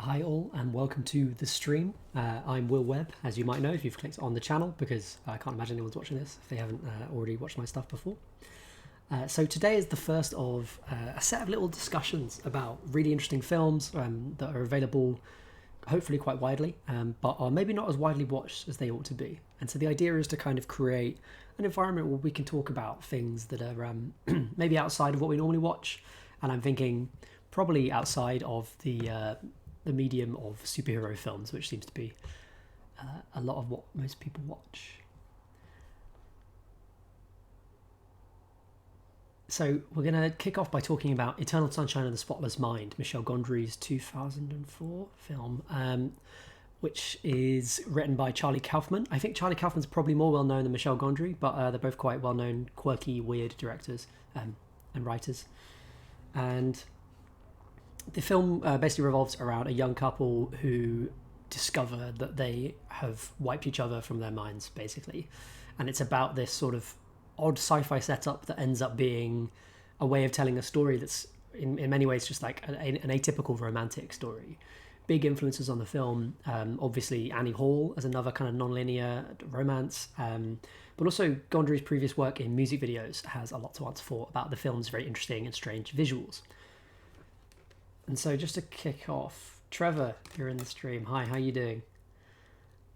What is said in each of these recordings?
Hi all and welcome to the stream. I'm Will Webb, as you might know if you've clicked on the channel, because I can't imagine anyone's watching this if they haven't already watched my stuff before. So today is the first of a set of little discussions about really interesting films that are available hopefully quite widely, but are maybe not as widely watched as they ought to be. And so the idea is to kind of create an environment where we can talk about things that are maybe outside of what we normally watch. And I'm thinking probably outside of the medium of superhero films, which seems to be a lot of what most people watch. So we're going to kick off by talking about Eternal Sunshine of the Spotless Mind, Michel Gondry's 2004 film, which is written by Charlie Kaufman. I think Charlie Kaufman's probably more well known than Michel Gondry, but they're both quite well known, quirky, weird directors and writers. And the film basically revolves around a young couple who discover that they have wiped each other from their minds, basically. And it's about this sort of odd sci-fi setup that ends up being a way of telling a story that's in many ways just like an atypical romantic story. Big influences on the film, obviously Annie Hall as another kind of non-linear romance, but also Gondry's previous work in music videos has a lot to answer for about the film's very interesting and strange visuals. And so just to kick off, Trevor, you're in the stream. Hi, how you doing?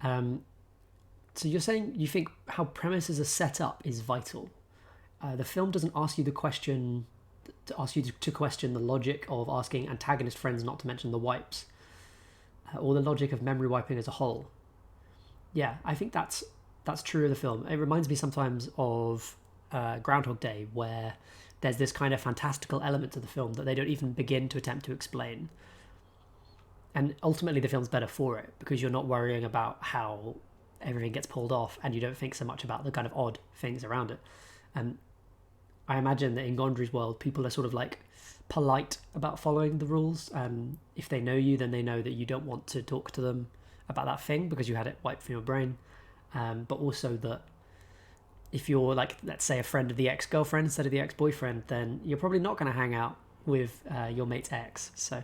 So you're saying you think how premises are set up is vital. The film doesn't ask you to question the logic of asking antagonist friends not to mention the wipes, or the logic of memory wiping as a whole. Yeah, I think that's true of the film. It reminds me sometimes of Groundhog Day, where there's this kind of fantastical element to the film that they don't even begin to attempt to explain. And ultimately the film's better for it, because you're not worrying about how everything gets pulled off and you don't think so much about the kind of odd things around it. I imagine that in Gondry's world, people are sort of like polite about following the rules. If they know you, then they know that you don't want to talk to them about that thing because you had it wiped from your brain. But also that if you're like, let's say, a friend of the ex-girlfriend instead of the ex-boyfriend, then you're probably not going to hang out with your mate's ex. So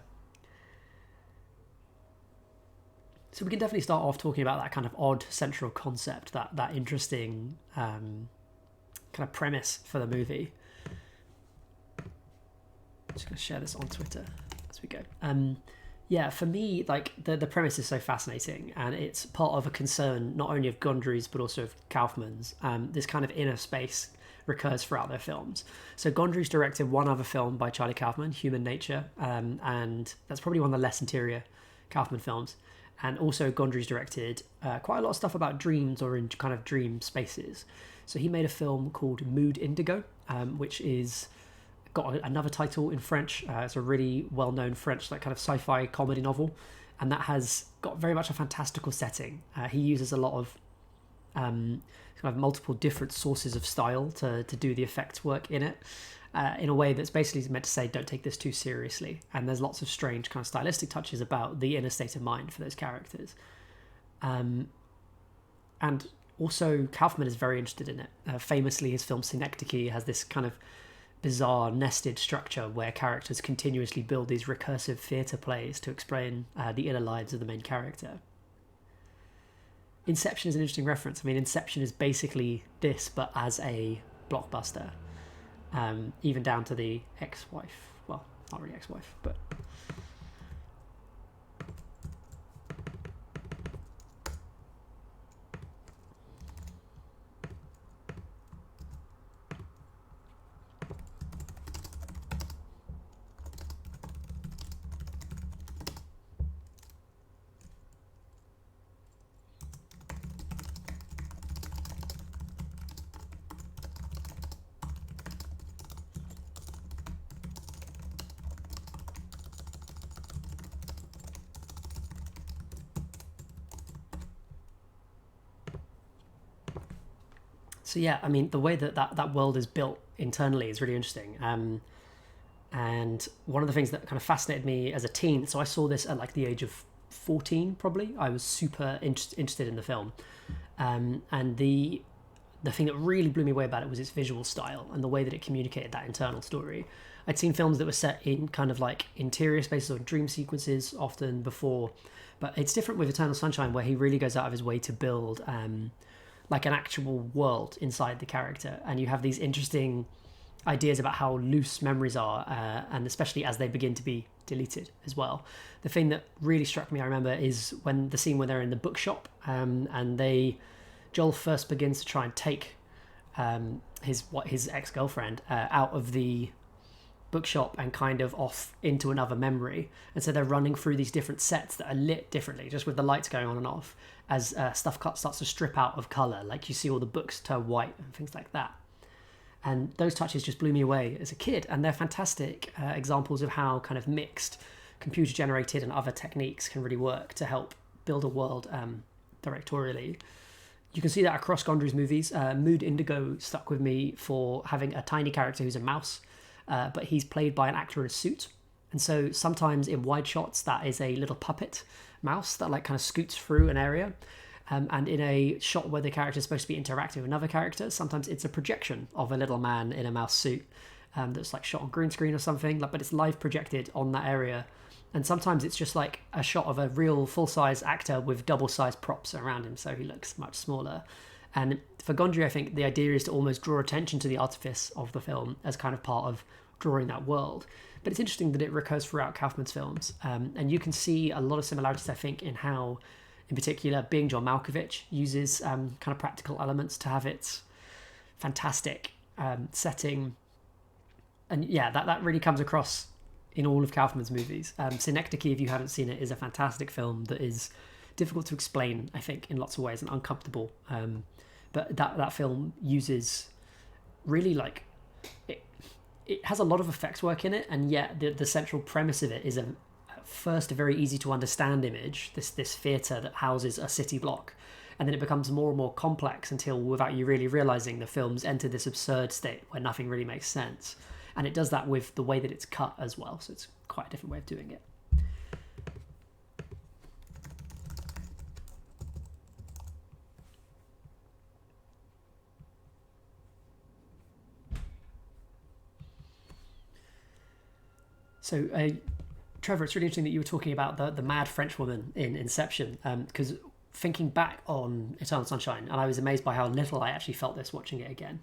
we can definitely start off talking about that kind of odd central concept, that interesting kind of premise for the movie. I'm just going to share this on Twitter as we go. Yeah, for me, like the premise is so fascinating, and it's part of a concern not only of Gondry's but also of Kaufman's. This kind of inner space recurs throughout their films. So Gondry's directed one other film by Charlie Kaufman, Human Nature, and that's probably one of the less interior Kaufman films. And also Gondry's directed quite a lot of stuff about dreams or in kind of dream spaces. So he made a film called Mood Indigo, which is got another title in French. It's a really well-known French like kind of sci-fi comedy novel, and that has got very much a fantastical setting. He uses a lot of kind of multiple different sources of style to do the effects work in it, in a way that's basically meant to say don't take this too seriously. And there's lots of strange kind of stylistic touches about the inner state of mind for those characters, and also Kaufman is very interested in it. Famously, his film Synecdoche has this kind of bizarre nested structure where characters continuously build these recursive theatre plays to explain the inner lives of the main character. Inception is an interesting reference. I mean, Inception is basically this, but as a blockbuster, even down to the ex-wife. Well, not really ex-wife, but... So yeah, I mean, the way that world is built internally is really interesting. And one of the things that kind of fascinated me as a teen, so I saw this at like the age of 14 probably. I was super interested in the film. And the thing that really blew me away about it was its visual style and the way that it communicated that internal story. I'd seen films that were set in kind of like interior spaces or dream sequences often before, but it's different with Eternal Sunshine, where he really goes out of his way to build like an actual world inside the character, and you have these interesting ideas about how loose memories are, and especially as they begin to be deleted as well. The thing that really struck me, I remember, is when the scene where they're in the bookshop, and Joel first begins to try and take his ex-girlfriend out of the bookshop and kind of off into another memory, and so they're running through these different sets that are lit differently, just with the lights going on and off as stuff starts to strip out of color, like you see all the books turn white and things like that. And those touches just blew me away as a kid, and they're fantastic examples of how kind of mixed computer generated and other techniques can really work to help build a world directorially. You can see that across Gondry's movies. Mood Indigo stuck with me for having a tiny character who's a mouse, but he's played by an actor in a suit. And so sometimes in wide shots, that is a little puppet mouse that like kind of scoots through an area. And in a shot where the character is supposed to be interacting with another character, sometimes it's a projection of a little man in a mouse suit that's like shot on green screen or something, but it's live projected on that area. And sometimes it's just like a shot of a real full-size actor with double-sized props around him, so he looks much smaller. And for Gondry, I think the idea is to almost draw attention to the artifice of the film as kind of part of drawing that world. But it's interesting that it recurs throughout Kaufman's films. And you can see a lot of similarities, I think, in how, in particular, being John Malkovich uses kind of practical elements to have its fantastic setting. And yeah, that really comes across in all of Kaufman's movies. Synecdoche, if you haven't seen it, is a fantastic film that is difficult to explain, I think, in lots of ways, and uncomfortable. But that film uses really like... It has a lot of effects work in it, and yet the central premise of it is at first a very easy to understand image, this theatre that houses a city block, and then it becomes more and more complex until, without you really realising, the film's entered this absurd state where nothing really makes sense. And it does that with the way that it's cut as well, so it's quite a different way of doing it. So, Trevor, it's really interesting that you were talking about the mad French woman in Inception, because thinking back on Eternal Sunshine, and I was amazed by how little I actually felt this watching it again.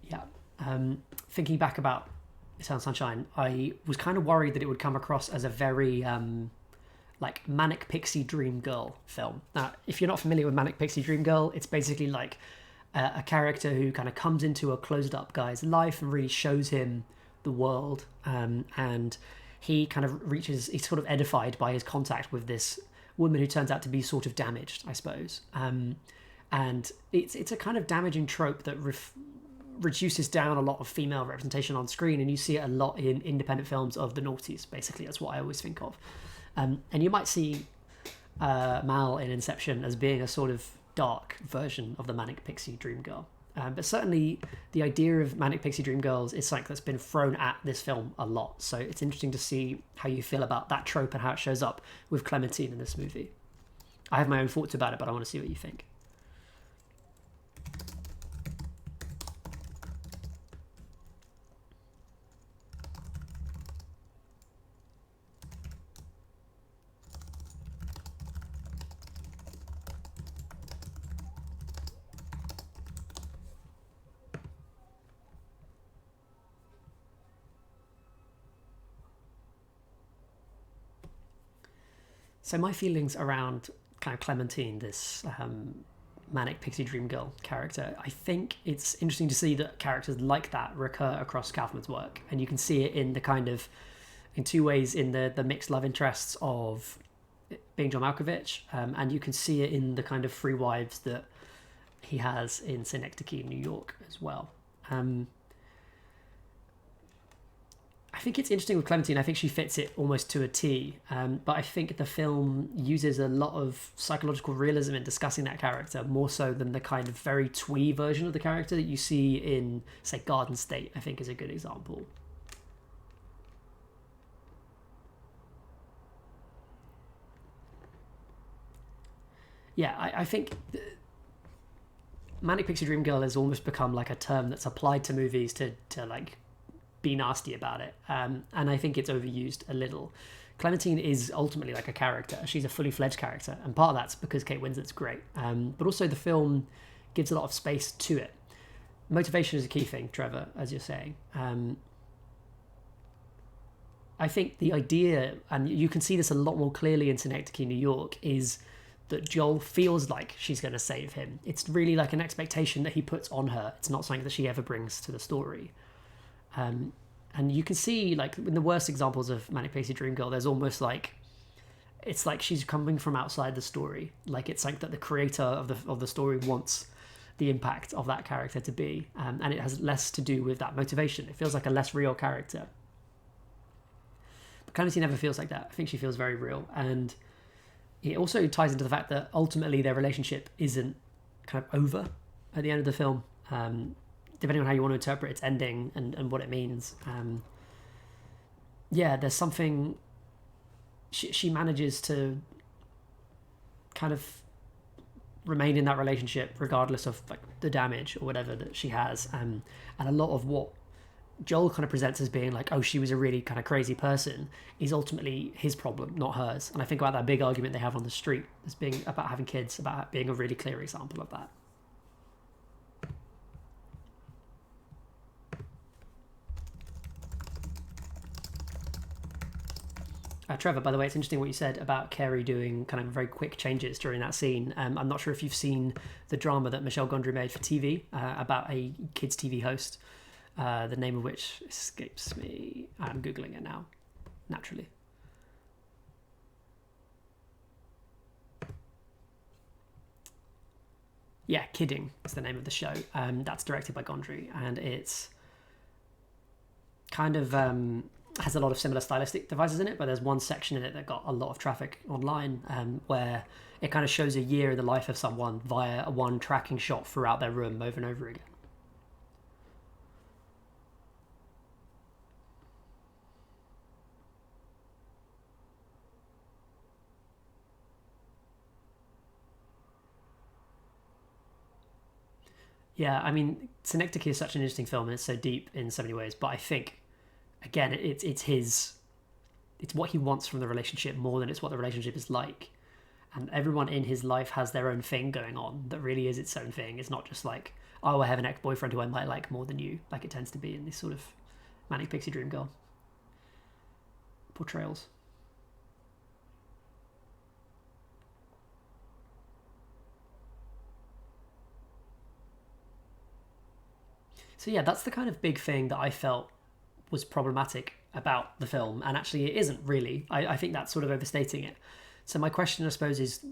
Yeah. Thinking back about Eternal Sunshine, I was kind of worried that it would come across as a very like manic pixie dream girl film. Now, if you're not familiar with manic pixie dream girl, it's basically like a character who kind of comes into a closed up guy's life and really shows him the world, and he kind of he's sort of edified by his contact with this woman who turns out to be sort of damaged, I suppose. And it's a kind of damaging trope that reduces down a lot of female representation on screen, and you see it a lot in independent films of the noughties. Basically, that's what I always think of. And you might see Mal in Inception as being a sort of dark version of the manic pixie dream girl. But certainly the idea of manic pixie dream girls is something that's been thrown at this film a lot. So it's interesting to see how you feel about that trope and how it shows up with Clementine in this movie. I have my own thoughts about it, but I want to see what you think. So my feelings around kind of Clementine, this manic pixie dream girl character, I think it's interesting to see that characters like that recur across Kaufman's work, and you can see it in the kind of, in two ways, in the mixed love interests of being John Malkovich, and you can see it in the kind of three wives that he has in Synecdoche in New York as well. I think it's interesting with Clementine. I think she fits it almost to a T, but I think the film uses a lot of psychological realism in discussing that character, more so than the kind of very twee version of the character that you see in, say, Garden State, I think is a good example. Yeah, I think Manic Pixie Dream Girl has almost become like a term that's applied to movies to like be nasty about it. And I think it's overused a little. Clementine is ultimately like a character. She's a fully fledged character, and part of that's because Kate Winslet's great. But also the film gives a lot of space to it. Motivation is a key thing, Trevor, as you're saying. I think the idea, and you can see this a lot more clearly in Synecdoche, New York, is that Joel feels like she's going to save him. It's really like an expectation that he puts on her. It's not something that she ever brings to the story. And you can see, like, in the worst examples of Manic Pixie Dream Girl, there's almost like, it's like she's coming from outside the story. Like, it's like that the creator of the story wants the impact of that character to be. And it has less to do with that motivation. It feels like a less real character. But Clementine never feels like that. I think she feels very real. And it also ties into the fact that ultimately their relationship isn't kind of over at the end of the film. Depending on how you want to interpret its ending and what it means. There's something... She manages to kind of remain in that relationship regardless of like the damage or whatever that she has. And a lot of what Joel kind of presents as being like, oh, she was a really kind of crazy person, is ultimately his problem, not hers. And I think about that big argument they have on the street as being about having kids, about being a really clear example of that. Trevor, by the way, it's interesting what you said about Carrey doing kind of very quick changes during that scene. I'm not sure if you've seen the drama that Michel Gondry made for TV about a kids' TV host, the name of which escapes me. I'm Googling it now, naturally. Yeah, Kidding is the name of the show. That's directed by Gondry, and it's kind of... has a lot of similar stylistic devices in it, but there's one section in it that got a lot of traffic online where it kind of shows a year in the life of someone via a one tracking shot throughout their room over and over again. Yeah, I mean, Synecdoche is such an interesting film and it's so deep in so many ways, but I think again, it's what he wants from the relationship more than it's what the relationship is like. And everyone in his life has their own thing going on that really is its own thing. It's not just like, oh, I have an ex-boyfriend who I might like more than you, like it tends to be in these sort of Manic Pixie Dream Girl portrayals. So yeah, that's the kind of big thing that I felt was problematic about the film, and actually it isn't really. I think that's sort of overstating it. So my question, I suppose, is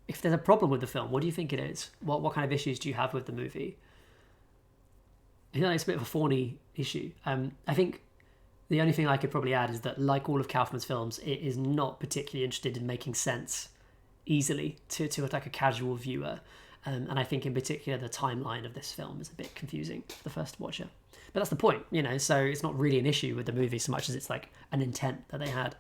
if there's a problem with the film, what do you think it is? What kind of issues do you have with the movie? You know, it's a bit of a thorny issue. I think the only thing I could probably add is that, like all of Kaufman's films, it is not particularly interested in making sense easily to like a casual viewer. And I think in particular the timeline of this film is a bit confusing for the first watcher. But that's the point, you know, so it's not really an issue with the movie so much as it's like an intent that they had.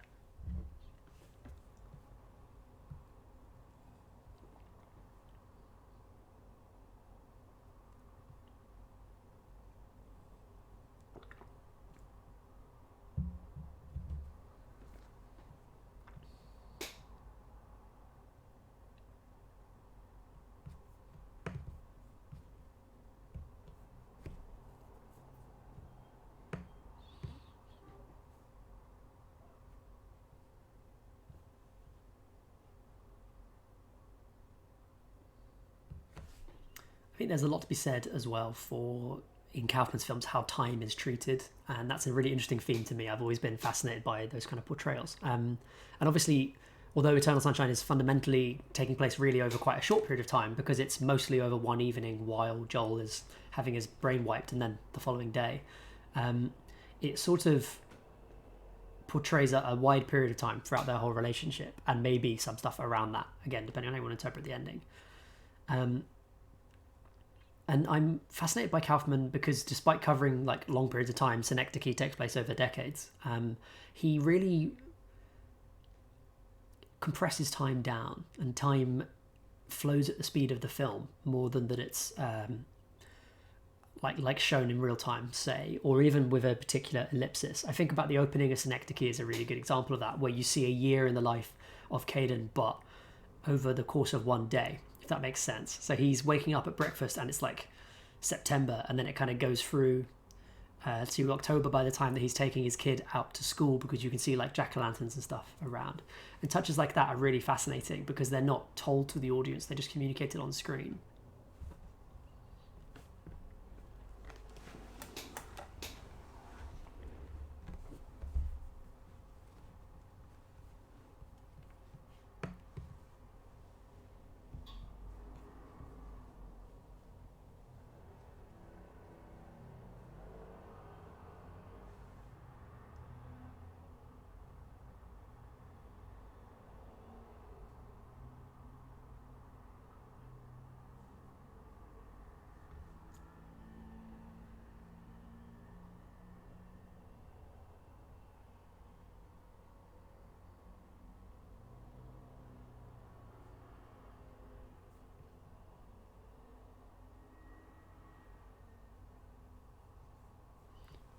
I think there's a lot to be said as well for, in Kaufman's films, how time is treated, and that's a really interesting theme to me. I've always been fascinated by those kind of portrayals. And obviously, although Eternal Sunshine is fundamentally taking place really over quite a short period of time, because it's mostly over one evening while Joel is having his brain wiped and then the following day, it sort of portrays a wide period of time throughout their whole relationship, and maybe some stuff around that, again, depending on how you want to interpret the ending. And I'm fascinated by Kaufman because despite covering like long periods of time, Synecdoche takes place over decades. He really compresses time down, and time flows at the speed of the film more than that it's like shown in real time, say, or even with a particular ellipsis. I think about the opening of Synecdoche is a really good example of that, where you see a year in the life of Caden, but over the course of one day, if that makes sense. So he's waking up at breakfast and it's like September, and then it kind of goes through to October by the time that he's taking his kid out to school, because you can see like jack-o'-lanterns and stuff around. And touches like that are really fascinating because they're not told to the audience, they're just communicated on screen.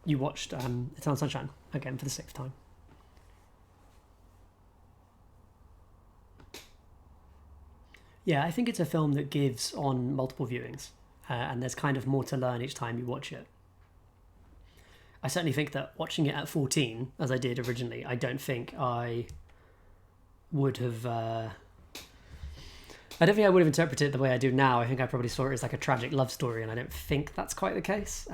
You watched Eternal Sunshine again for the 6th time. Yeah, I think it's a film that gives on multiple viewings, and there's kind of more to learn each time you watch it. I certainly think that watching it at 14, as I did originally, I don't think I would have... I don't think I would have interpreted it the way I do now. I think I probably saw it as like a tragic love story, and I don't think that's quite the case.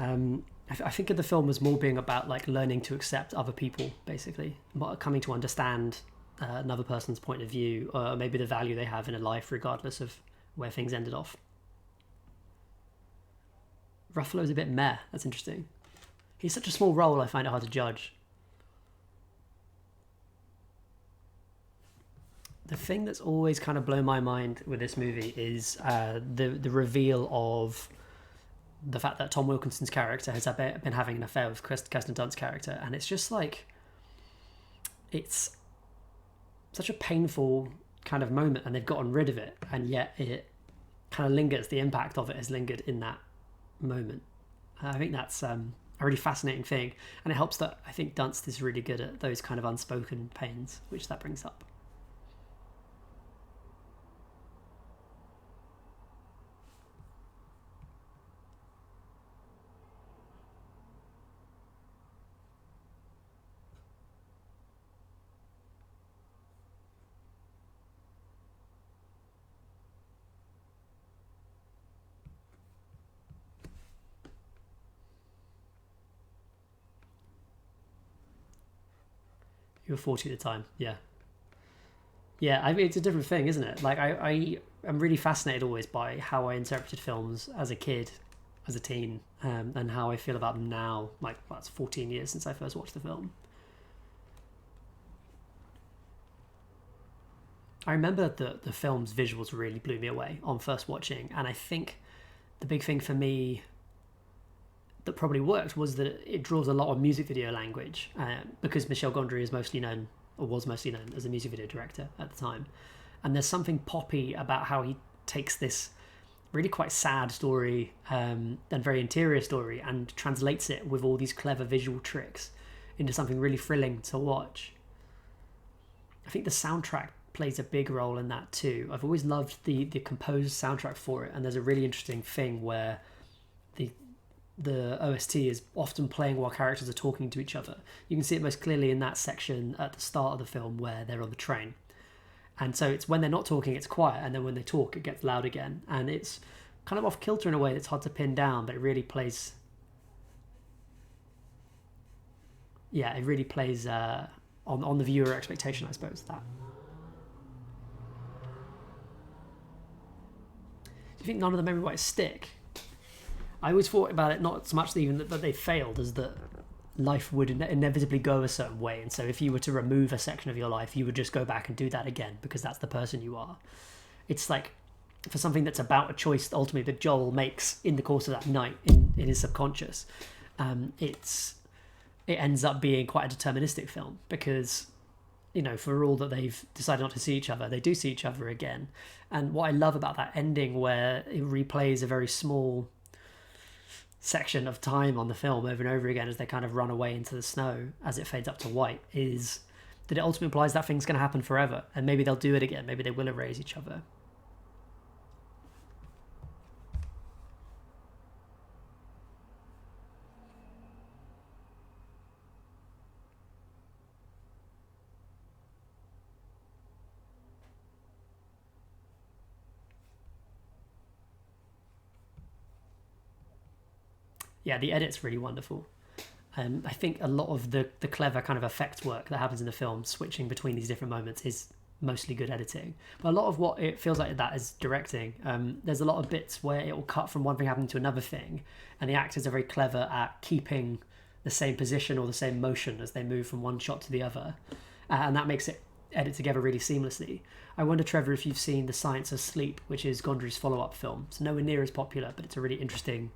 I think of the film as more being about like learning to accept other people, basically, coming to understand another person's point of view, or maybe the value they have in a life, regardless of where things ended off. Ruffalo's a bit meh. That's interesting. He's such a small role, I find it hard to judge. The thing that's always kind of blown my mind with this movie is the reveal of the fact that Tom Wilkinson's character has been having an affair with Kirsten Dunst's character, and it's just like, it's such a painful kind of moment, and they've gotten rid of it, and yet it kind of lingers. The impact of it has lingered in that moment. I think that's a really fascinating thing, and it helps that I think Dunst is really good at those kind of unspoken pains, which that brings up. You were 40 at the time, yeah. Yeah, I mean, it's a different thing, isn't it? Like, I am really fascinated always by how I interpreted films as a kid, as a teen, and how I feel about them now. Like, well, it's 14 years since I first watched the film. I remember that the film's visuals really blew me away on first watching, and I think the big thing for me that probably worked was that it draws a lot of music video language, because Michel Gondry is mostly known, or was mostly known, as a music video director at the time. And there's something poppy about how he takes this really quite sad story, and very interior story, and translates it with all these clever visual tricks into something really thrilling to watch. I think the soundtrack plays a big role in that too. I've always loved the composed soundtrack for it, and there's a really interesting thing where the OST is often playing while characters are talking to each other. You can see it most clearly in that section at the start of the film where they're on the train. And so it's when they're not talking, it's quiet, and then when they talk, it gets loud again. And it's kind of off kilter in a way that's hard to pin down, but it really plays... Yeah, it really plays on the viewer expectation, I suppose, that. Do you think none of the memory wipes stick? I always thought about it not so much even that they failed, as that life would inevitably go a certain way, and so if you were to remove a section of your life, you would just go back and do that again, because that's the person you are. It's like, for something that's about a choice ultimately that Joel makes in the course of that night in his subconscious, it ends up being quite a deterministic film, because, you know, for all that they've decided not to see each other, they do see each other again. And what I love about that ending, where it replays a very small section of time on the film over and over again as they kind of run away into the snow as it fades up to white is that it ultimately implies that thing's going to happen forever, and maybe they'll do it again, maybe they will erase each other. Yeah, the edit's really wonderful. I think a lot of the clever kind of effect work that happens in the film, switching between these different moments, is mostly good editing. But a lot of what it feels like that is directing. There's a lot of bits where it will cut from one thing happening to another thing, and the actors are very clever at keeping the same position or the same motion as they move from one shot to the other. And that makes it edit together really seamlessly. I wonder, Trevor, if you've seen The Science of Sleep, which is Gondry's follow-up film. It's nowhere near as popular, but it's a really interesting...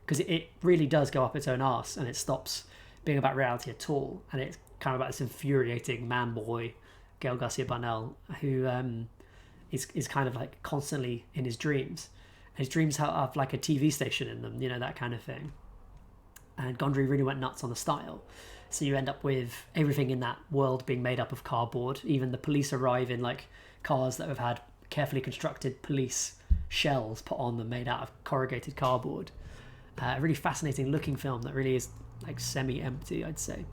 because it really does go up its own arse, and it stops being about reality at all, and it's kind of about this infuriating man boy, Gael Garcia Bernal, who is kind of like constantly in his dreams. And his dreams have like a TV station in them, you know, that kind of thing. And Gondry really went nuts on the style. So you end up with everything in that world being made up of cardboard. Even the police arrive in like cars that have had carefully constructed police shells put on them made out of corrugated cardboard. A really fascinating looking film that really is like semi-empty, I'd say.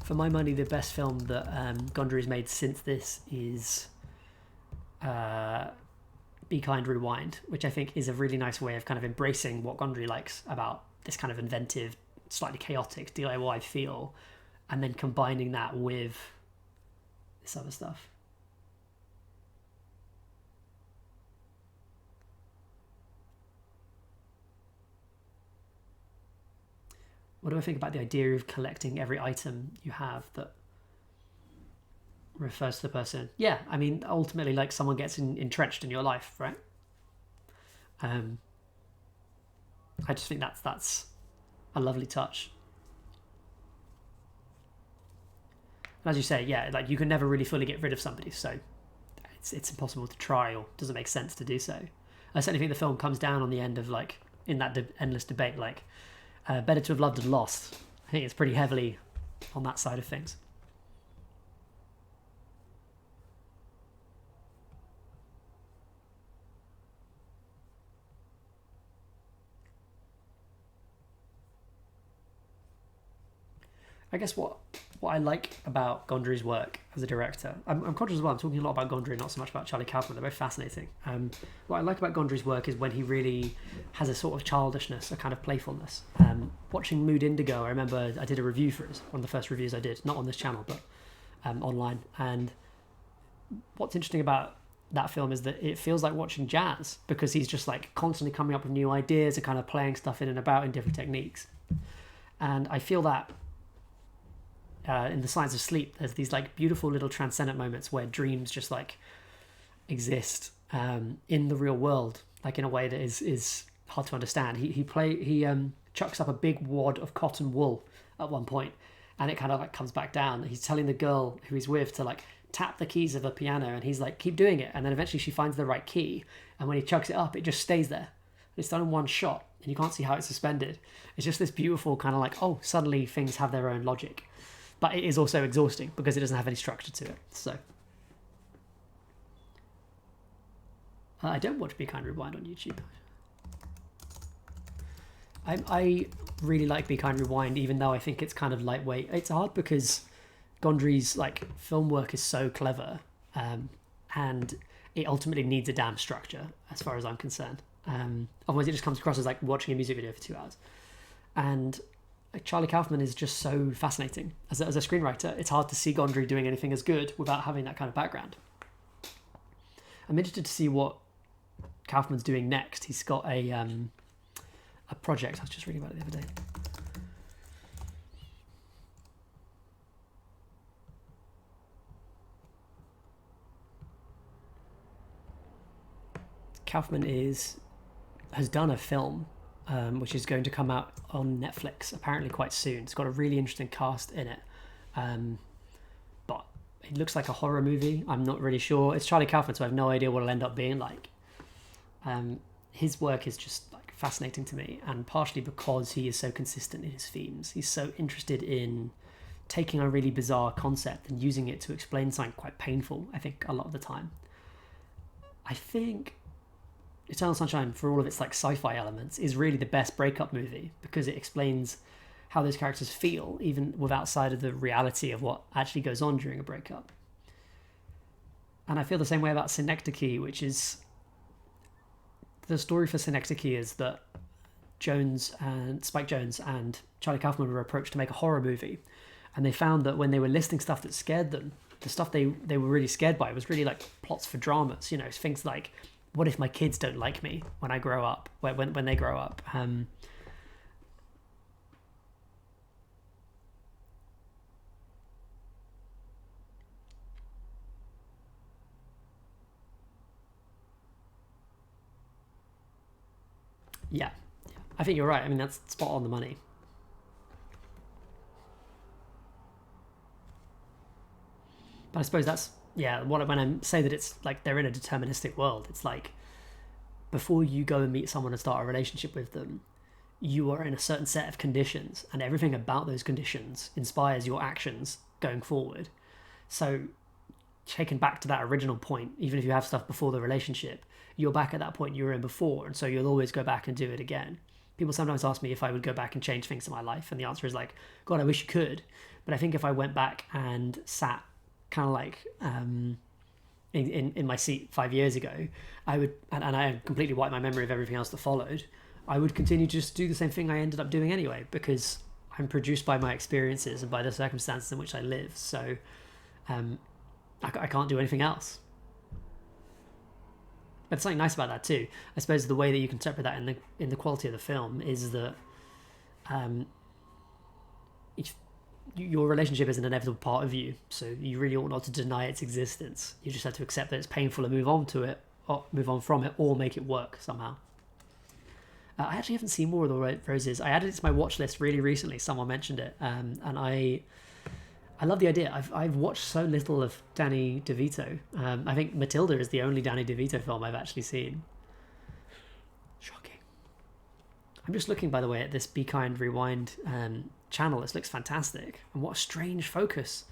For my money, the best film that Gondry's made since this is Be Kind, Rewind, which I think is a really nice way of kind of embracing what Gondry likes about this kind of inventive, slightly chaotic DIY feel, and then combining that with this other stuff. What do I think about the idea of collecting every item you have that refers to the person? Yeah, I mean, ultimately, like, someone gets entrenched in your life, right? I just think that's a lovely touch. And as you say, yeah, like, you can never really fully get rid of somebody, so it's impossible to try, or doesn't make sense to do so. I certainly think the film comes down on the end of, like, in that endless debate, like, better to have loved and lost. I think it's pretty heavily on that side of things. I guess what I like about Gondry's work as a director, I'm conscious as well, I'm talking a lot about Gondry, not so much about Charlie Kaufman. They're both fascinating. What I like about Gondry's work is when he really has a sort of childishness, a kind of playfulness. Watching Mood Indigo, I remember I did a review for it, one of the first reviews I did, not on this channel, but online. And what's interesting about that film is that it feels like watching jazz, because he's just like constantly coming up with new ideas and kind of playing stuff in and about in different techniques. And I feel that in The Science of Sleep, there's these like beautiful little transcendent moments where dreams just like exist in the real world, like in a way that is hard to understand. He chucks up a big wad of cotton wool at one point, and it kind of like comes back down. He's telling the girl who he's with to like tap the keys of a piano, and he's like, keep doing it. And then eventually she finds the right key, and when he chucks it up, it just stays there. It's done in one shot, and you can't see how it's suspended. It's just this beautiful kind of like, oh, suddenly things have their own logic. But it is also exhausting because it doesn't have any structure to it. So I don't watch Be Kind Rewind on YouTube. I really like Be Kind Rewind, even though I think it's kind of lightweight. It's hard because Gondry's like film work is so clever, and it ultimately needs a damn structure, as far as I'm concerned. Otherwise, it just comes across as like watching a music video for 2 hours. And Charlie Kaufman is just so fascinating as a screenwriter. It's hard to see Gondry doing anything as good without having that kind of background. I'm interested to see what Kaufman's doing next. He's got a project. I was just reading about it the other day. Kaufman has done a film which is going to come out on Netflix apparently quite soon. It's got a really interesting cast in it, but it looks like a horror movie. I'm not really sure. It's Charlie Kaufman, so I have no idea what it'll end up being like. His work is just like fascinating to me, and partially because he is so consistent in his themes. He's so interested in taking a really bizarre concept and using it to explain something quite painful, I think, a lot of the time. I think Eternal Sunshine, for all of its like sci-fi elements, is really the best breakup movie because it explains how those characters feel, even with outside of the reality of what actually goes on during a breakup. And I feel the same way about Synecdoche, which is... The story for Synecdoche is that Spike Jonze and Charlie Kaufman were approached to make a horror movie. And they found that when they were listing stuff that scared them, the stuff they were really scared by was really like plots for dramas, you know, things like, what if my kids don't like me when I grow up, when they grow up? Yeah, I think you're right. I mean, that's spot on the money. But I suppose that's, yeah, when I say that it's like they're in a deterministic world, it's like before you go and meet someone and start a relationship with them, you are in a certain set of conditions, and everything about those conditions inspires your actions going forward. So taken back to that original point, even if you have stuff before the relationship, you're back at that point you were in before, and so you'll always go back and do it again. People sometimes ask me if I would go back and change things in my life, and the answer is like, God, I wish you could. But I think if I went back and sat kind of like in my seat 5 years ago, I would, and I completely wiped my memory of everything else that followed, I would continue to just do the same thing I ended up doing anyway, because I'm produced by my experiences and by the circumstances in which I live. So I can't do anything else. But something nice about that too, I suppose, the way that you can interpret that in the quality of the film is that your relationship is an inevitable part of you, so you really ought not to deny its existence. You just have to accept that it's painful and move on from it, or make it work somehow. I actually haven't seen More of the Roses. I added it to my watch list really recently. Someone mentioned it, and I love the idea. I've watched so little of Danny DeVito. I think Matilda is the only Danny DeVito film I've actually seen. Shocking. I'm just looking, by the way, at this Be Kind Rewind channel. This looks fantastic. And what a strange focus.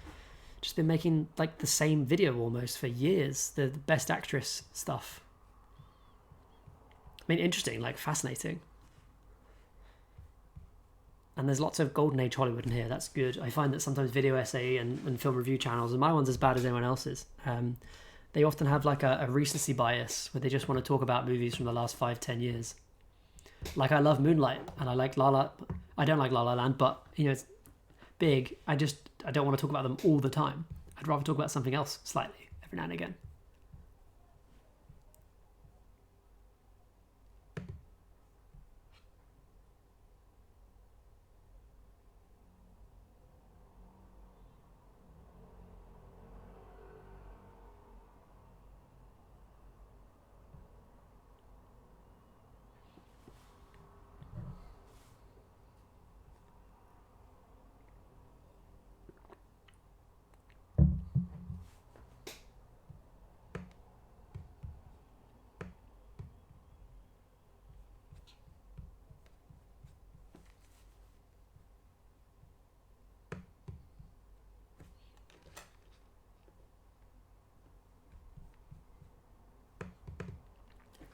Just been making like the same video almost for years. The Best Actress stuff. I mean, interesting, like fascinating. And there's lots of Golden Age Hollywood in here. That's good. I find that sometimes video essay and film review channels, and my one's as bad as anyone else's, they often have like a recency bias where they just want to talk about movies from the last 5-10 years. Like, I love Moonlight and I like I don't like La La Land, but you know, it's big. I don't want to talk about them all the time. I'd rather talk about something else slightly every now and again.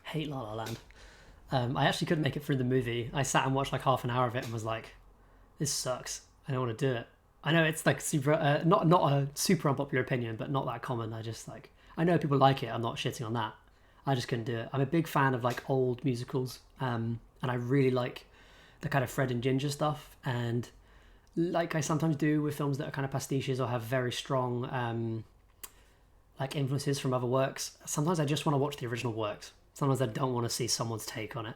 Hate La La Land. I actually couldn't make it through the movie. I sat and watched like half an hour of it and was like, this sucks. I don't want to do it. I know it's like super, not a super unpopular opinion, but not that common. I know people like it. I'm not shitting on that. I just couldn't do it. I'm a big fan of like old musicals, and I really like the kind of Fred and Ginger stuff. And like I sometimes do with films that are kind of pastiches or have very strong like influences from other works. Sometimes I just want to watch the original works. Sometimes I don't want to see someone's take on it.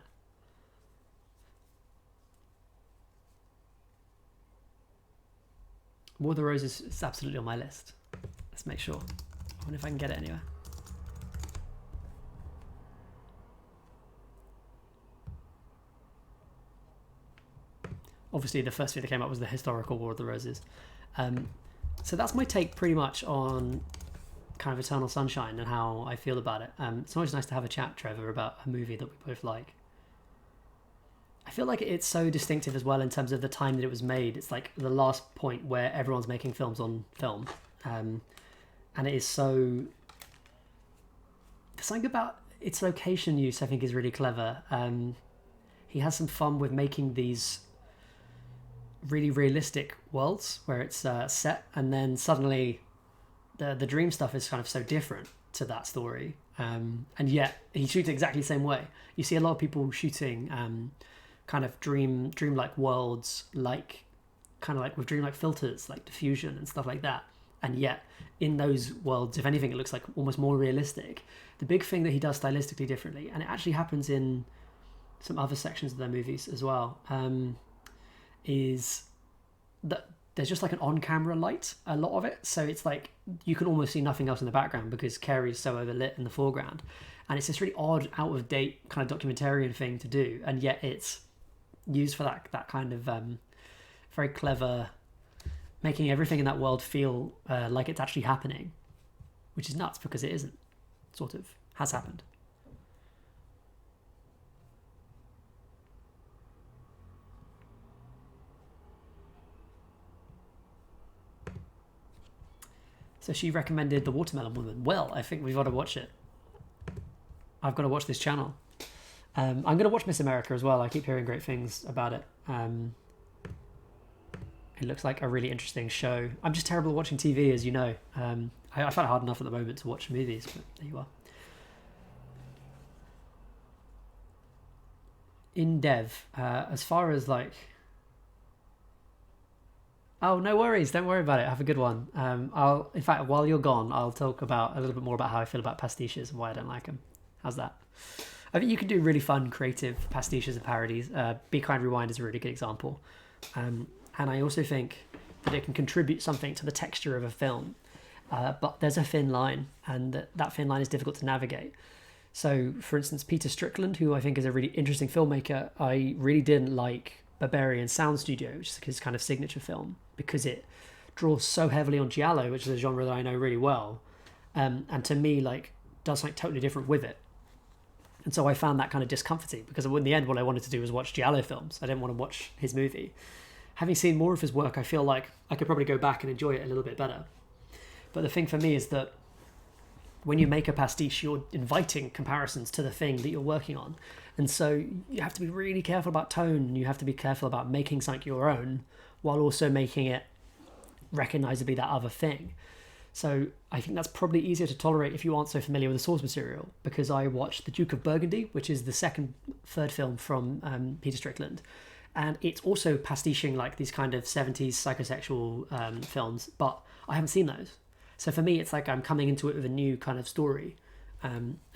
War of the Roses is absolutely on my list. Let's make sure. I wonder if I can get it anywhere. Obviously, the first thing that came up was the historical War of the Roses. So that's my take pretty much on kind of Eternal Sunshine and how I feel about it. It's always nice to have a chat, Trevor, about a movie that we both like. I feel like it's so distinctive as well in terms of the time that it was made. It's like the last point where everyone's making films on film. And it is so... There's something about its location use I think is really clever. He has some fun with making these really realistic worlds where it's set, and then suddenly the dream stuff is kind of so different to that story. And yet he shoots exactly the same way. You see a lot of people shooting kind of dreamlike worlds, like kind of like with dreamlike filters, like diffusion and stuff like that. And yet in those worlds, if anything, it looks like almost more realistic. The big thing that he does stylistically differently, and it actually happens in some other sections of their movies as well, is that there's just like an on-camera light, a lot of it. So it's like you can almost see nothing else in the background because Carrey is so overlit in the foreground. And it's this really odd, out-of-date kind of documentarian thing to do. And yet it's used for that kind of very clever, making everything in that world feel like it's actually happening, which is nuts because it isn't, sort of, has happened. So she recommended The Watermelon Woman. Well, I think we've got to watch it. I've got to watch this channel. I'm going to watch Miss America as well. I keep hearing great things about it. It looks like a really interesting show. I'm just terrible at watching TV, as you know. I find it hard enough at the moment to watch movies, but there you are. In dev, as far as like... Oh, no worries. Don't worry about it. Have a good one. In fact, while you're gone, I'll talk about a little bit more about how I feel about pastiches and why I don't like them. How's that? I think you can do really fun, creative pastiches and parodies. Be Kind Rewind is a really good example. And I also think that it can contribute something to the texture of a film. But there's a thin line, and that thin line is difficult to navigate. So, for instance, Peter Strickland, who I think is a really interesting filmmaker, I really didn't like Barbarian Sound Studio, which is his kind of signature film, because it draws so heavily on giallo, which is a genre that I know really well, and to me, like, does something totally different with it. And so I found that kind of discomforting, because in the end, what I wanted to do was watch giallo films. I didn't want to watch his movie. Having seen more of his work, I feel like I could probably go back and enjoy it a little bit better. But the thing for me is that when you make a pastiche, you're inviting comparisons to the thing that you're working on. And so you have to be really careful about tone, and you have to be careful about making something your own while also making it recognizably that other thing. So I think that's probably easier to tolerate if you aren't so familiar with the source material, because I watched The Duke of Burgundy, which is the third film from Peter Strickland. And it's also pastiching like these kind of 70s psychosexual films, but I haven't seen those. So for me, it's like I'm coming into it with a new kind of story.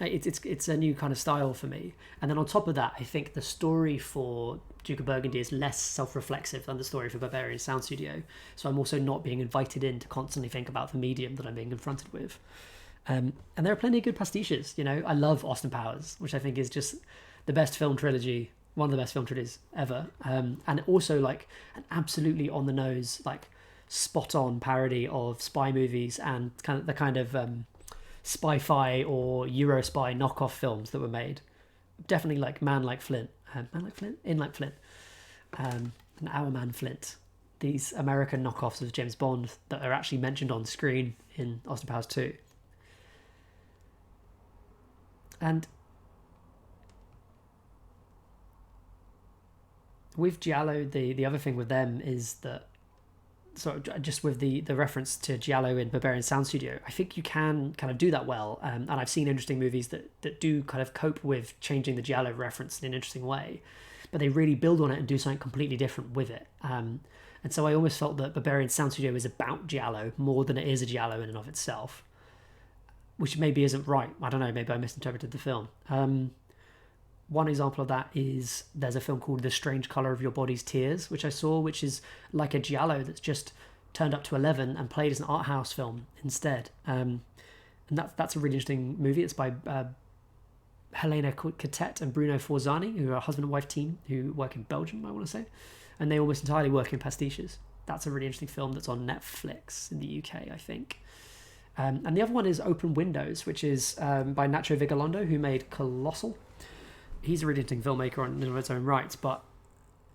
It's a new kind of style for me. And then on top of that, I think the story for Duke of Burgundy is less self-reflexive than the story for Barbarian Sound Studio. So I'm also not being invited in to constantly think about the medium that I'm being confronted with. And there are plenty of good pastiches. You know, I love Austin Powers, which I think is just the best film trilogy, one of the best film trilogies ever. And also like an absolutely on the nose, like spot on parody of spy movies and kind of spy-fi or Euro-spy knockoff films that were made. Definitely like In Like Flint, and Our Man Flint. These American knockoffs of James Bond that are actually mentioned on screen in Austin Powers 2. And with giallo, the other thing with them is that, so just with the reference to giallo in Barbarian Sound Studio, I think you can kind of do that well. And I've seen interesting movies that do kind of cope with changing the giallo reference in an interesting way, but they really build on it and do something completely different with it. And so I almost felt that Barbarian Sound Studio is about giallo more than it is a giallo in and of itself, which maybe isn't right. I don't know, maybe I misinterpreted the film. One example of that is there's a film called The Strange Colour of Your Body's Tears, which I saw, which is like a giallo that's just turned up to 11 and played as an art house film instead. And that's a really interesting movie. It's by Helena Cotet and Bruno Forzani, who are a husband and wife team who work in Belgium, I want to say. And they almost entirely work in pastiches. That's a really interesting film that's on Netflix in the UK, I think. And the other one is Open Windows, which is by Nacho Vigalondo, who made Colossal. He's a really interesting filmmaker in its own right, but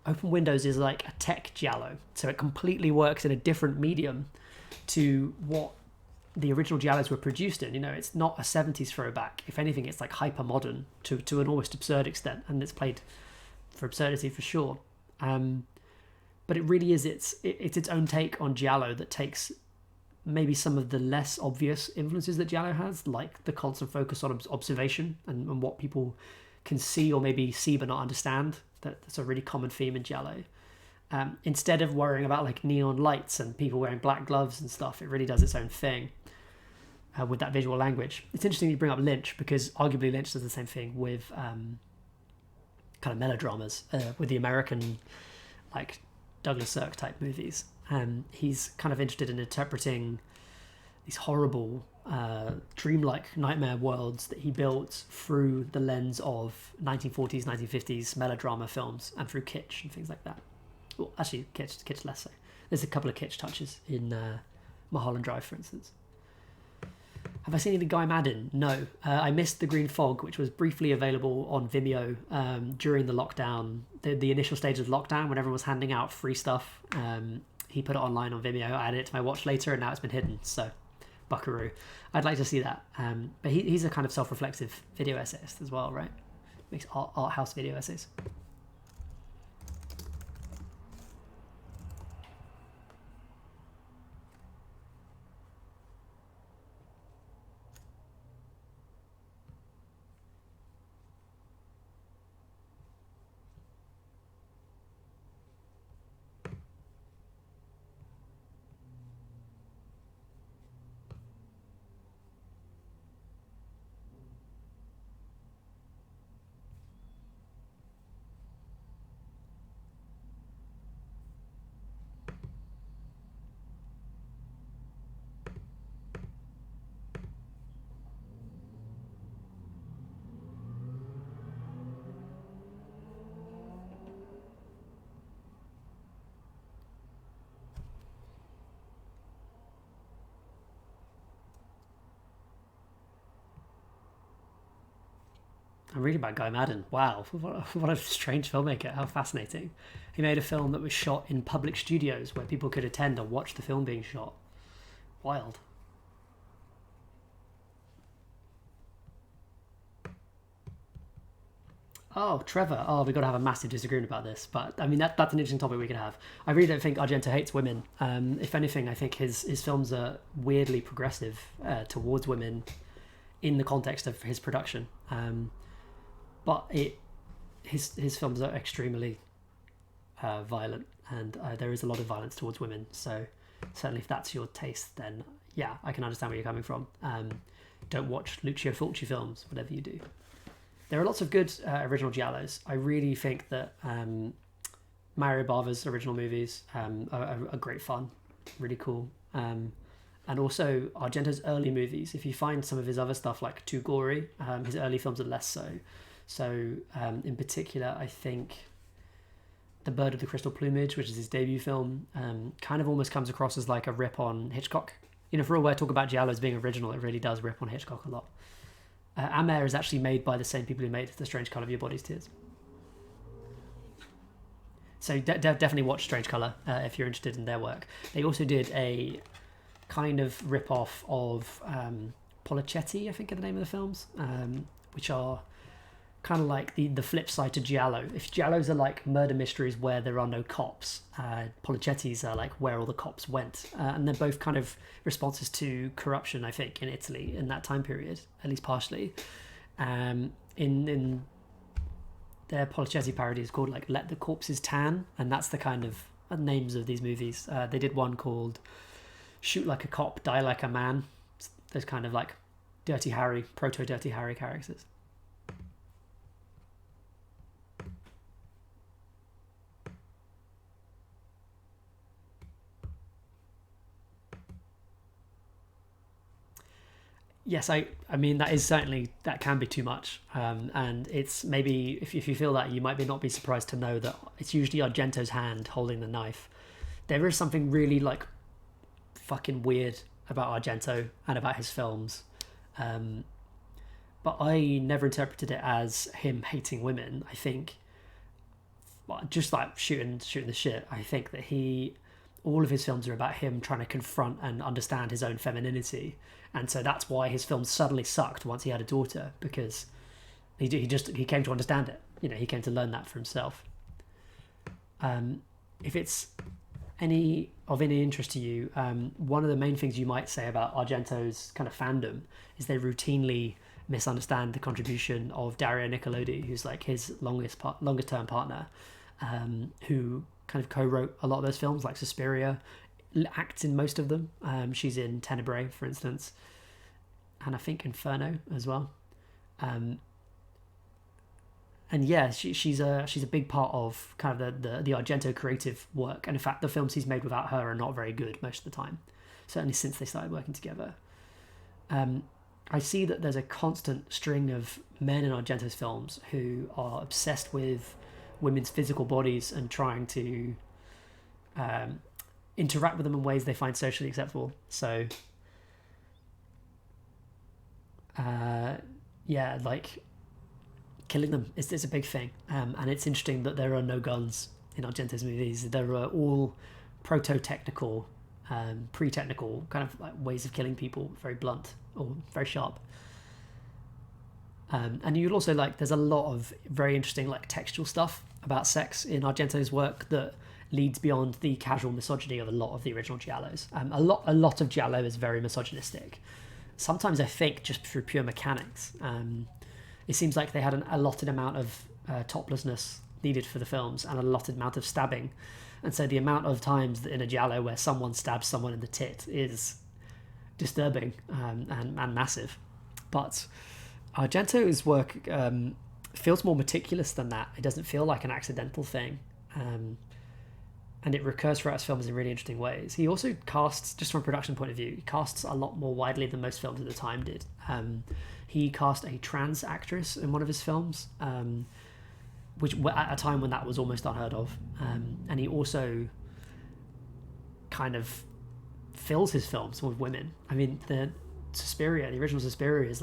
Open Windows is like a tech giallo, so it completely works in a different medium to what the original giallos were produced in. You know, it's not a 70s throwback. If anything, it's like hyper modern to an almost absurd extent, and it's played for absurdity for sure. But it really is it's its own take on giallo that takes maybe some of the less obvious influences that giallo has, like the constant focus on observation and what people can see or maybe see but not understand. That's a really common theme in giallo. Instead of worrying about like neon lights and people wearing black gloves and stuff, it really does its own thing with that visual language. It's interesting you bring up Lynch, because arguably Lynch does the same thing with kind of melodramas, with the American like Douglas Sirk type movies. He's kind of interested in interpreting these horrible dreamlike nightmare worlds that he built through the lens of 1940s, 1950s melodrama films and through kitsch and things like that. Well, actually, kitsch less so. There's a couple of kitsch touches in Mulholland Drive, for instance. Have I seen any Guy Maddin? No. I missed The Green Fog, which was briefly available on Vimeo during the lockdown, the initial stage of lockdown, when everyone was handing out free stuff. He put it online on Vimeo. I added it to my watch later, and now it's been hidden. So, buckaroo. I'd like to see that. But he's a kind of self-reflexive video essayist as well, right? Makes art house video essays. I'm reading about Guy Maddin. Wow, what a strange filmmaker. How fascinating. He made a film that was shot in public studios where people could attend and watch the film being shot. Wild. Oh, Trevor. Oh, we've got to have a massive disagreement about this. But, I mean, that's an interesting topic we could have. I really don't think Argento hates women. If anything, I think his films are weirdly progressive towards women in the context of his production. But his films are extremely violent, and there is a lot of violence towards women. So certainly, if that's your taste, then yeah, I can understand where you're coming from. Don't watch Lucio Fulci films, whatever you do. There are lots of good original giallos. I really think that Mario Bava's original movies are great fun, really cool. And also Argento's early movies. If you find some of his other stuff like too gory, his early films are less so. So in particular, I think The Bird of the Crystal Plumage, which is his debut film, kind of almost comes across as like a rip on Hitchcock. You know, for all I talk about giallos being original, it really does rip on Hitchcock a lot. Amer is actually made by the same people who made The Strange Colour of Your Body's Tears. So definitely watch Strange Colour if you're interested in their work. They also did a kind of rip-off of Policetti, I think are the name of the films, which are kind of like the flip side to giallo. If giallos are like murder mysteries where there are no cops, Policetti's are like where all the cops went, and they're both kind of responses to corruption, I think, in Italy in that time period, at least partially. In their Policetti parody is called like Let the Corpses Tan, and that's the kind of names of these movies. They did one called Shoot Like a Cop, Die Like a Man. Those kind of like Dirty Harry, proto Dirty Harry characters. Yes, I mean that is certainly, that can be too much, and it's maybe if you feel that, you might not be surprised to know that it's usually Argento's hand holding the knife. There is something really like fucking weird about Argento and about his films, but I never interpreted it as him hating women. I think just like shooting the shit, I think that all of his films are about him trying to confront and understand his own femininity, and so that's why his films suddenly sucked once he had a daughter, because he came to understand it. He came to learn that for himself. If it's any interest to you, one of the main things you might say about Argento's kind of fandom is they routinely misunderstand the contribution of Dario Nicolodi, who's like his longest term partner, who kind of co-wrote a lot of those films, like Suspiria, acts in most of them. She's in Tenebrae, for instance, and I think Inferno as well. And yeah, she's a big part of kind of the Argento creative work. And in fact, the films he's made without her are not very good most of the time, certainly since they started working together. I see that there's a constant string of men in Argento's films who are obsessed with women's physical bodies and trying to interact with them in ways they find socially acceptable. So, yeah, like killing them is a big thing. And it's interesting that there are no guns in Argento's movies. There are all proto-technical, pre-technical kind of like ways of killing people, very blunt or very sharp. And you'll also there's a lot of very interesting textual stuff about sex in Argento's work that leads beyond the casual misogyny of a lot of the original giallos. A lot of giallo is very misogynistic. Sometimes I think just through pure mechanics. It seems like they had an allotted amount of toplessness needed for the films and an allotted amount of stabbing. And so the amount of times in a giallo where someone stabs someone in the tit is disturbing and massive. But Argento's work feels more meticulous than that. It doesn't feel like an accidental thing. And it recurs throughout his films in really interesting ways. He also casts, just from a production point of view, he casts a lot more widely than most films at the time did. He cast a trans actress in one of his films, which at a time when that was almost unheard of. And he also kind of fills his films with women. I mean, the original Suspiria is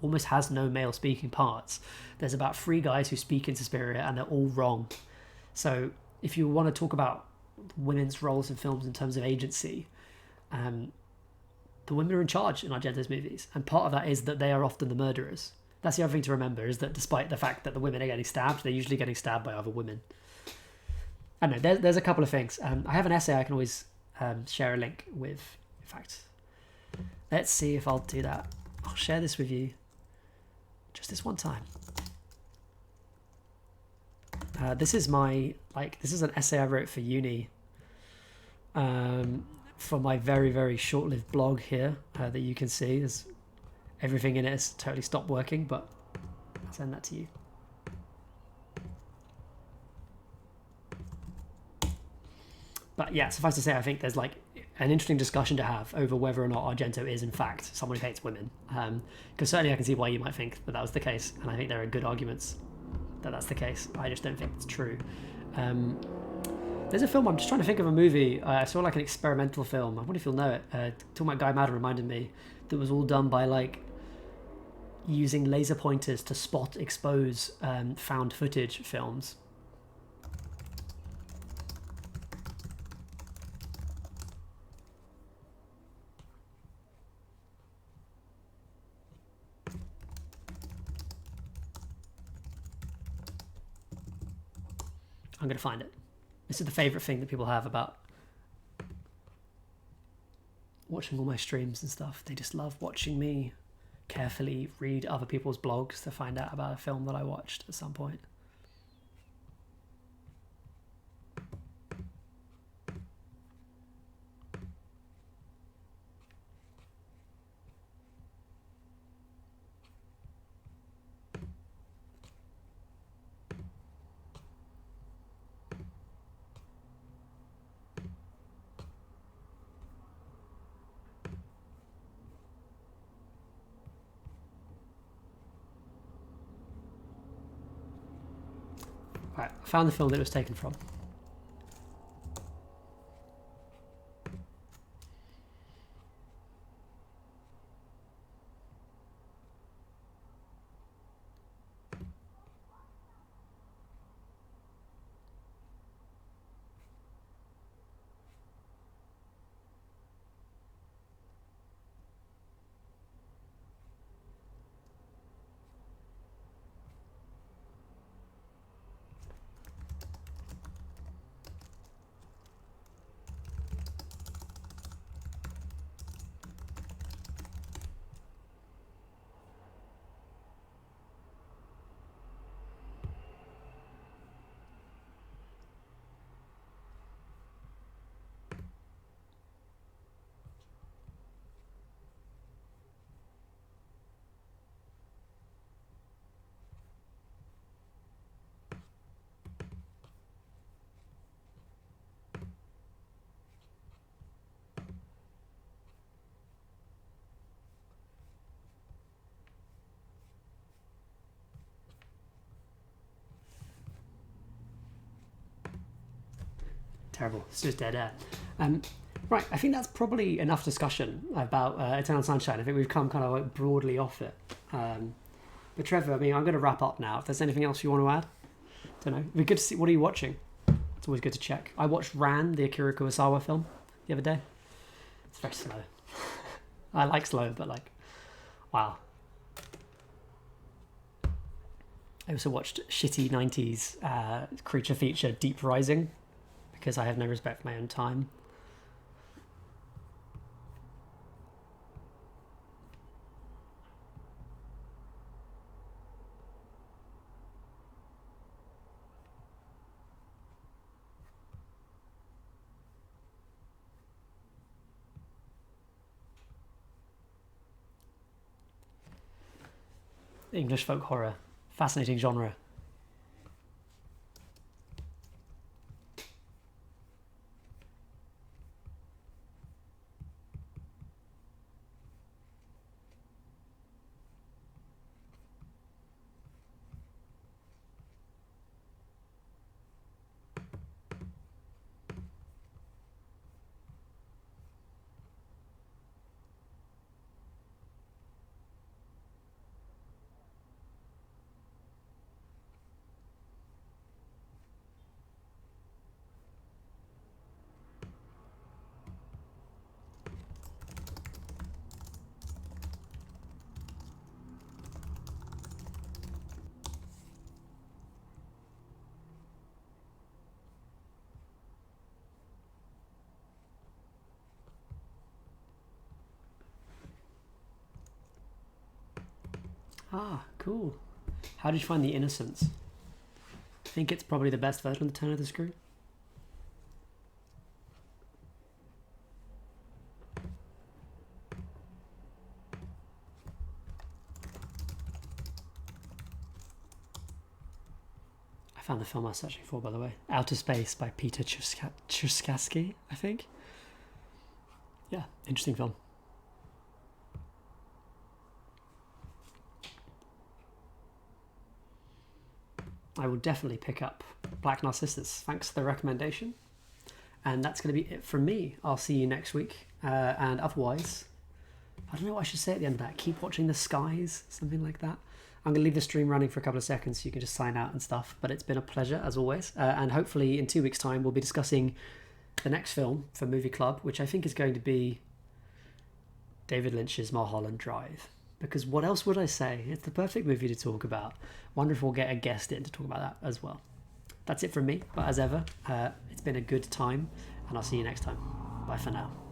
almost has no male speaking parts. There's about 3 guys who speak in Suspiria and they're all wrong. So if you want to talk about women's roles in films in terms of agency, the women are in charge in Argento's movies, and part of that is that they are often the murderers. That's the other thing to remember, is that despite the fact that the women are getting stabbed, they're usually getting stabbed by other women. I don't know, there's a couple of things. I have an essay I can always share a link with. In fact, let's see if I'll do that. I'll share this with you just this one time. This is an essay I wrote for uni, for my very, very short-lived blog here, that you can see. There's everything in it has totally stopped working, but I'll send that to you. But yeah, suffice to say, I think there's an interesting discussion to have over whether or not Argento is in fact someone who hates women. Because certainly I can see why you might think that was the case, and I think there are good arguments that that's the case. I just don't think it's true. There's a film, I'm just trying to think of a movie. I saw an experimental film. I wonder if you'll know it. Talking about Guy Maddern reminded me, that was all done by using laser pointers to spot expose found footage films. I'm going to find it. This is the favourite thing that people have about watching all my streams and stuff. They just love watching me carefully read other people's blogs to find out about a film that I watched at some point. Right, I found the film that it was taken from. Terrible. It's just dead air. Right, I think that's probably enough discussion about Eternal Sunshine. I think we've come kind of like broadly off it. But Trevor, I mean, I'm going to wrap up now. If there's anything else you want to add, don't know. It'd be good to see. What are you watching? It's always good to check. I watched Ran, the Akira Kurosawa film, the other day. It's very slow. I like slow, but like, wow. I also watched shitty 90s creature feature Deep Rising because I have no respect for my own time. English folk horror. Fascinating genre. Ah, cool. How did you find The Innocents? I think it's probably the best version of The Turn of the Screw. I found the film I was searching for, by the way. Outer Space by Peter Churskaski, I think. Yeah, interesting film. I will definitely pick up Black Narcissus. Thanks for the recommendation. And that's going to be it from me. I'll see you next week. And otherwise, I don't know what I should say at the end of that. Keep watching the skies, something like that. I'm going to leave the stream running for a couple of seconds so you can just sign out and stuff. But it's been a pleasure, as always. And hopefully in 2 weeks' time, we'll be discussing the next film for Movie Club, which I think is going to be David Lynch's Mulholland Drive. Because what else would I say? It's the perfect movie to talk about. Wonder if we'll get a guest in to talk about that as well. That's it from me. But as ever, it's been a good time, and I'll see you next time. Bye for now.